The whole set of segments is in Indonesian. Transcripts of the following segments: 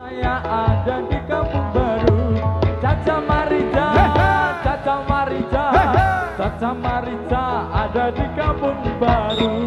Saya ada di kampung baru. Caca Marica, Caca Marica, Caca Marica ada di kampung baru.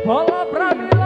Bola Pramila.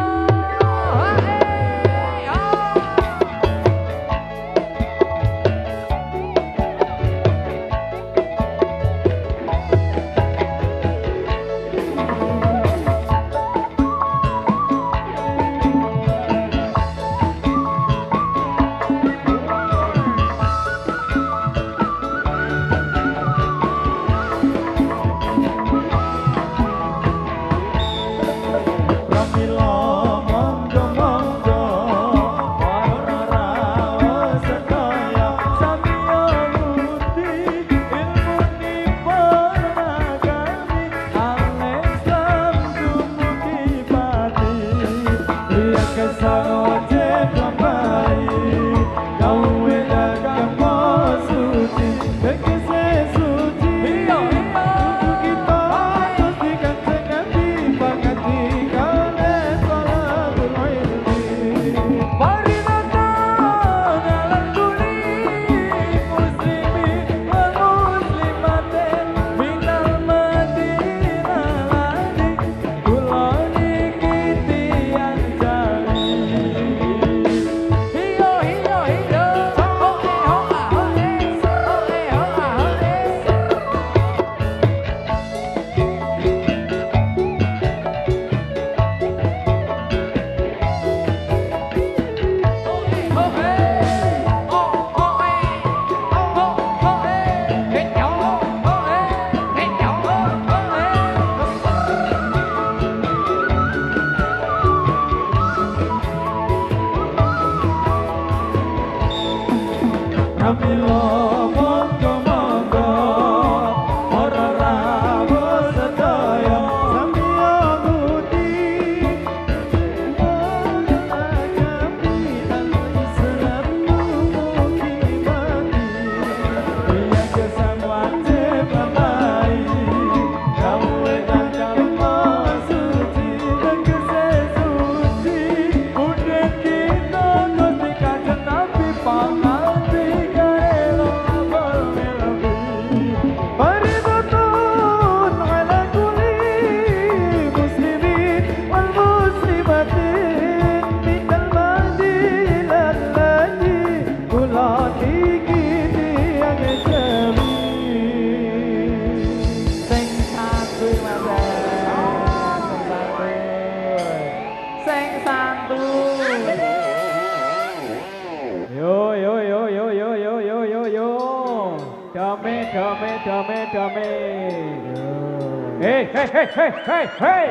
Hei.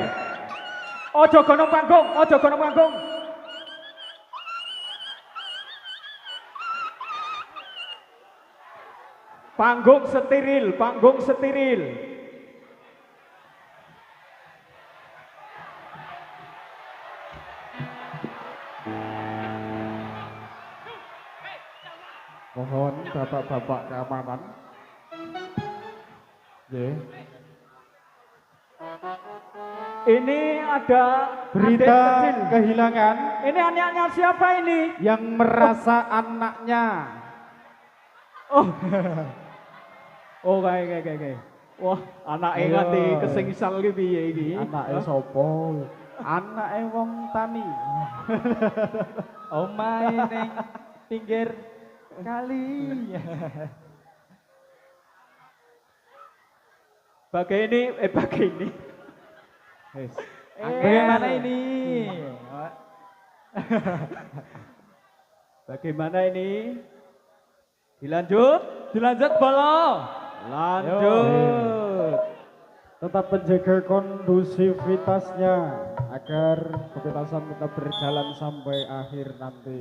Ojo gonong panggung, ojo gonong panggung. Panggung steril, panggung steril. Mohon bapak-bapak keamanan. Nggih. Ini ada Berita adik kecil. kehilangan Ini anaknya siapa ini? yang merasa anaknya. Oh. Oh, kayak. Wah, anak Ayo. nganti kesengsal iki piye iki? Anake sapa? Anake wong tani. Omahe ning pinggir kali. Bagai ini. Wis. Bagaimana ini? Bagaimana ini? Dilanjut? Dilanjut bolo. Lanjut. Tetap menjaga kondusivitasnya agar pementasan tetap berjalan sampai akhir nanti.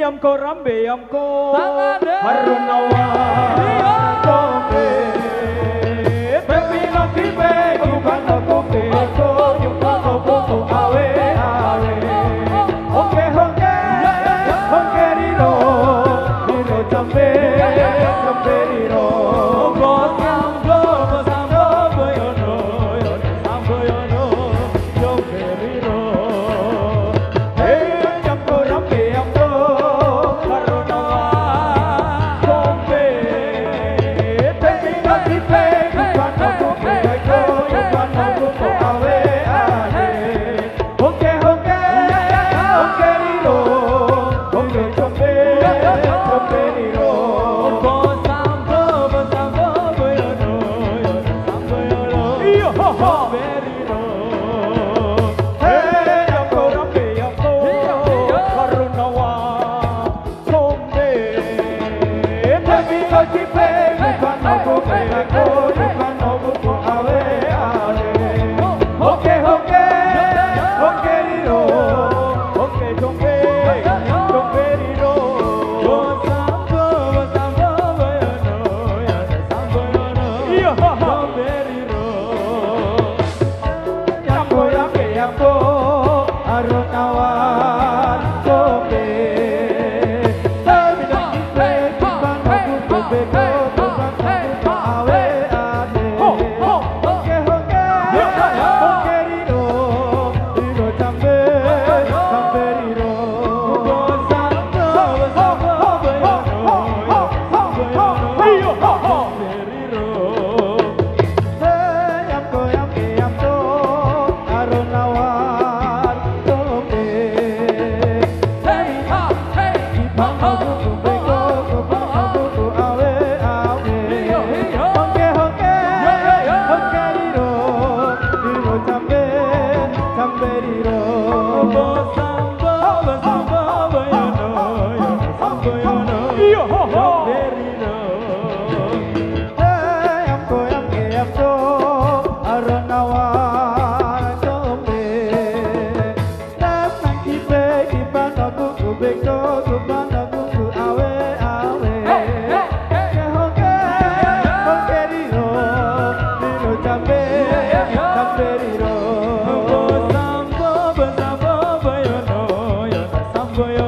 Yamko rambe yamko Tangane. Harunawa Iya. Kombe Pepi no kibe Kubano kombe Ko yuko kobo awe awe Oke honke Honke riro Riro jambe Jambe riro Sambo boyono sambo yono jambe riro. Hey yamko rambe yamko Harunawa Kombe Pepi no kibe Kubano kombe Ko yuko kobo awe awe Honke honke Honke riro Honke jambe Jambe riro Sambo boyono sambo yono Iyo ho ho jambe riro. Hey yamko rambe yamko Harunawa Kombe Pepi no kibe Kubano kombe Ko yuko kobo awe awe Honke honke Honke riro Honke jambe Jambe riro Sambo boyono sambo yono Iyo ho ho jambe riro. Yamko yamke yamko Harunawan Kombe Tapi dan kipe Kubano kombe Ko yuko kobo awe awe Honke honke Honke riro Riro jambe Jambe riro Iyo ho ho Yamko yamke yamko Harunawan Kombe Ibano kombe Ko kobo awe awe Honke honke Honke riro Riro jambe Jambe riro Iyo ho ho Yamko yamke yamko Harunawan Kombe Nang kipe Ibano kombe Ko kubano kuku awe awe Honke honke riro Riro jambe Jambe riro Sambo boyono sambo yono